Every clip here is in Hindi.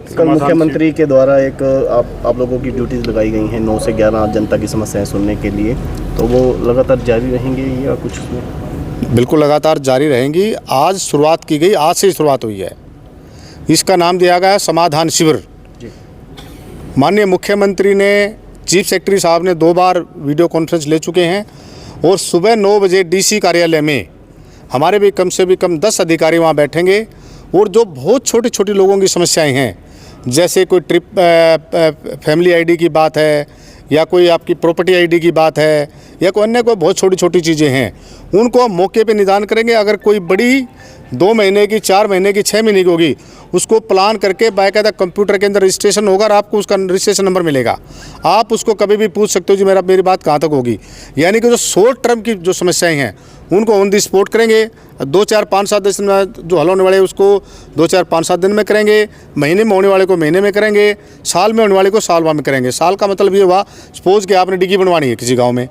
कल मुख्यमंत्री के द्वारा एक आप लोगों की ड्यूटीज लगाई गई हैं 9 से 11 जनता की समस्याएं सुनने के लिए, तो वो लगातार जारी रहेंगी या कुछ उसमें? बिल्कुल लगातार जारी रहेंगी। आज शुरुआत की गई, आज से ही शुरुआत हुई है। इसका नाम दिया गया है समाधान शिविर। माननीय मुख्यमंत्री ने, चीफ सेक्रेटरी साहब ने 2 बार वीडियो कॉन्फ्रेंस ले चुके हैं और सुबह 9 बजे डीसी कार्यालय में हमारे भी कम से भी कम 10 अधिकारी वहाँ बैठेंगे और जो बहुत छोटी छोटी लोगों की समस्याएं हैं, जैसे कोई ट्रिप फैमिली आईडी की बात है या कोई आपकी प्रॉपर्टी आईडी की बात है या कोई अन्य कोई बहुत छोटी छोटी चीज़ें हैं, उनको हम मौके पे निदान करेंगे। अगर कोई बड़ी 2 महीने की, 4 महीने की, 6 महीने की होगी, उसको प्लान करके बाकायदा कंप्यूटर के अंदर रजिस्ट्रेशन होगा और आपको उसका रजिस्ट्रेशन नंबर मिलेगा। आप उसको कभी भी पूछ सकते हो जी मेरी बात कहाँ तक होगी। यानी कि जो शॉर्ट टर्म की जो समस्याएं हैं उनको ऑन दी स्पॉट करेंगे। 2, 4, 5, 7 दिन में जो हल होने वाले उसको 2, 4, 5, 7 दिन में करेंगे, महीने में होने वाले को महीने में करेंगे, साल में होने वाले को साल में करेंगे। साल का मतलब ये हुआ, सपोज कि आपने डिग्गी बनवानी है किसी गाँव में,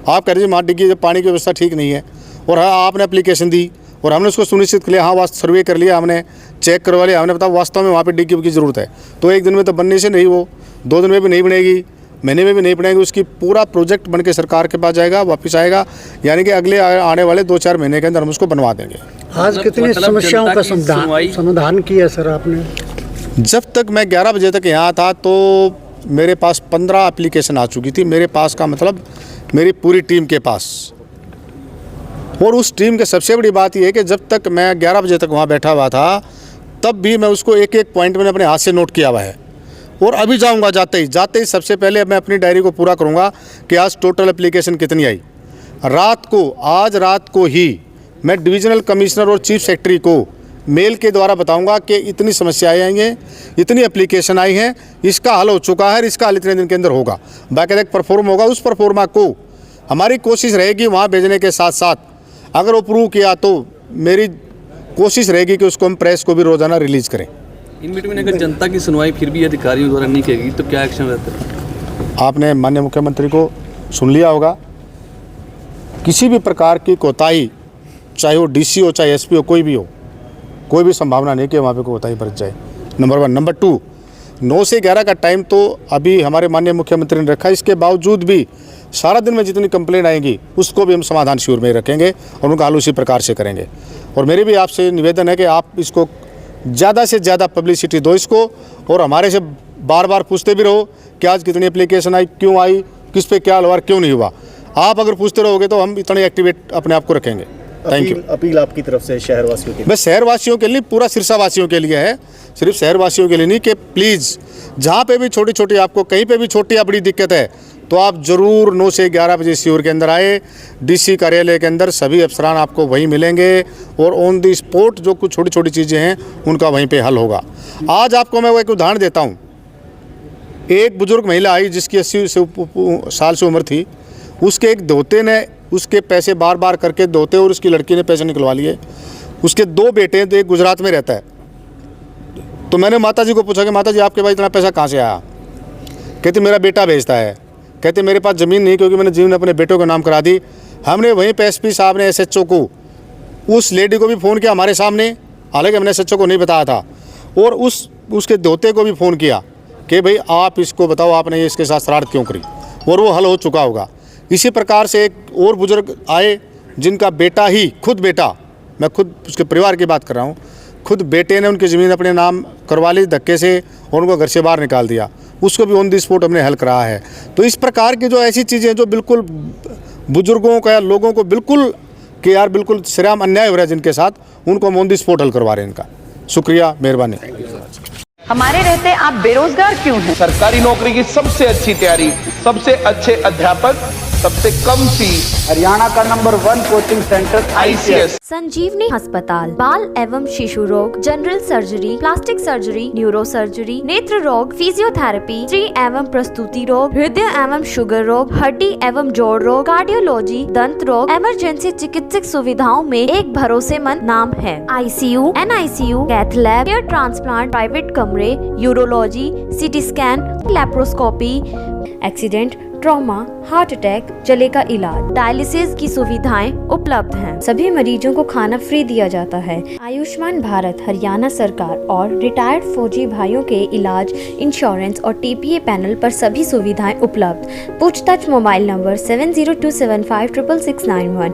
आप कह रहे हैं वहाँ डिग्गी जब पानी की व्यवस्था ठीक नहीं है और हाँ आपने एप्लीकेशन दी और हमने उसको सुनिश्चित कर लिया, हाँ वास्तव सर्वे कर लिया, हमने चेक करवा लिया, हमने बताया वास्तव में वहाँ पे डिग्गी की ज़रूरत है, तो 1 दिन में तो बनने से नहीं, वो 2 दिन में भी नहीं बनेगी, महीने में भी नहीं बनेगी। उसकी पूरा प्रोजेक्ट बन के सरकार के पास जाएगा, वापस आएगा, यानी कि अगले आने वाले 2-4 महीने के अंदर हम उसको बनवा देंगे। आज कितनी समस्याओं का समाधान किया सर आपने? जब तक मैं 11 बजे तक यहाँ था तो मेरे पास 15 एप्लीकेशन आ चुकी थी। मेरे पास का मतलब मेरी पूरी टीम के पास। और उस टीम के सबसे बड़ी बात यह है कि जब तक मैं 11 बजे तक वहाँ बैठा हुआ था तब भी मैं उसको एक एक पॉइंट मैंने अपने हाथ से नोट किया हुआ है। और अभी जाऊँगा, जाते ही सबसे पहले मैं अपनी डायरी को पूरा करूँगा कि आज टोटल एप्लीकेशन कितनी आई। आज रात को ही मैं डिविजनल कमिश्नर और चीफ सेक्रेटरी को मेल के द्वारा बताऊंगा कि इतनी समस्याएं आई हैं, इतनी एप्लीकेशन आई हैं, इसका हल हो चुका है, इसका हल इतने दिन के अंदर होगा। बाकायदा एक परफॉर्म होगा, उस परफॉर्मा को हमारी कोशिश रहेगी वहाँ भेजने के साथ साथ अगर अप्रूव किया तो मेरी कोशिश रहेगी कि उसको हम प्रेस को भी रोज़ाना रिलीज़ करें। इन बिटवीन अगर जनता की सुनवाई फिर भी अधिकारियों द्वारा नहीं की गई तो क्या एक्शन रहता है? आपने माननीय मुख्यमंत्री को सुन लिया होगा। किसी भी प्रकार की कोताही, चाहे वो डीसी हो चाहे एसपी हो, कोई भी हो, कोई भी संभावना नहीं कि वहाँ पे कोताही बरत जाए, नंबर 1। नंबर 2, 9 से 11 का टाइम तो अभी हमारे माननीय मुख्यमंत्री ने रखा। इसके बावजूद भी सारा दिन में जितनी कंप्लेंट आएंगी उसको भी हम समाधान शिविर में रखेंगे और उनका हल उसी प्रकार से करेंगे। और मेरी भी आपसे निवेदन है कि आप इसको ज़्यादा से ज़्यादा पब्लिसिटी दो इसको, और हमारे से बार बार पूछते भी रहो कि आज कितनी एप्लीकेशन आई, क्यों आई, किस पे क्या हुआ, क्यों नहीं हुआ। आप अगर पूछते रहोगे तो हम इतने एक्टिवेट अपने आप को रखेंगे। Thank you. अपील आपकी तरफ से शहरवासियों के? बस शहरवासियों के लिए, पूरा सिरसावासियों के लिए है, सिर्फ शहरवासियों के लिए नहीं, कि प्लीज़ जहाँ पे भी छोटी छोटी आपको कहीं पे भी छोटी या बड़ी दिक्कत है तो आप ज़रूर 9 से 11 बजे शिविर के अंदर आए। डीसी कार्यालय के अंदर सभी अफसरान आपको वहीं मिलेंगे और ऑन दी स्पॉट जो कुछ छोटी छोटी चीज़ें हैं उनका वहीं पे हल होगा। आज आपको मैं वो एक उदाहरण देता हूँ। एक बुजुर्ग महिला आई जिसकी 80 साल से उम्र थी, उसके एक दोते ने उसके पैसे बार बार करके दोते और उसकी लड़की ने पैसे निकलवा लिए। उसके 2 बेटे हैं, तो एक गुजरात में रहता है। तो मैंने माता जी को पूछा कि माता जी आपके पास इतना पैसा कहाँ से आया? कहते मेरा बेटा भेजता है। कहते मेरे पास ज़मीन नहीं क्योंकि मैंने ज़मीन अपने बेटों के नाम करा दी। हमने वहीं पे एसपी साहब ने SHO को, उस लेडी को भी फ़ोन किया हमारे सामने, हालांकि हमने SHO को नहीं बताया था, और उसके दोते को भी फ़ोन किया कि भाई आप इसको बताओ आपने इसके साथ शरारत क्यों करी, और वो हल हो चुका होगा। इसी प्रकार से एक और बुजुर्ग आए जिनका बेटा ही, खुद बेटा, मैं खुद उसके परिवार की बात कर रहा हूँ, खुद बेटे ने उनकी ज़मीन अपने नाम करवा ली धक्के से और उनको घर से बाहर निकाल दिया। उसको भी ऑन दी स्पॉट हमने हल कराया है। तो इस प्रकार की जो ऐसी चीज़ें जो बिल्कुल बुजुर्गों को या लोगों को बिल्कुल कि यार बिल्कुल सरेआम अन्याय हो रहा है जिनके साथ, उनको हम ऑन दी स्पॉट हल करवा रहे हैं। इनका शुक्रिया, मेहरबानी। हमारे रहते आप बेरोजगार क्यों हैं? सरकारी नौकरी की सबसे अच्छी तैयारी, सबसे अच्छे अध्यापक, सबसे कम फीस, हरियाणा का नंबर 1 कोचिंग सेंटर ICS। संजीवनी अस्पताल बाल एवं शिशु रोग, general surgery, plastic surgery, neuro surgery, नेत्र रोग, फिजियोथेरेपी, स्त्री एवं प्रस्तुति रोग, हृदय एवं शुगर रोग, हड्डी एवं जोड़ रोग, कार्डियोलॉजी, दंत रोग, इमरजेंसी चिकित्सक सुविधाओं में एक भरोसेमंद नाम है। ICU, NICU, cath lab, hair transplant, private कमरे, urology, CT scan, laparoscopy, accident, trauma, heart attack, जले का इलाज, डायलिसिस की सुविधाएं उपलब्ध हैं। सभी मरीजों को खाना फ्री दिया जाता है। आयुष्मान भारत हरियाणा सरकार और रिटायर्ड फौजी भाइयों के इलाज, इंश्योरेंस और TPA पैनल पर सभी सुविधाएं उपलब्ध। पूछताछ मोबाइल नंबर 7027566691।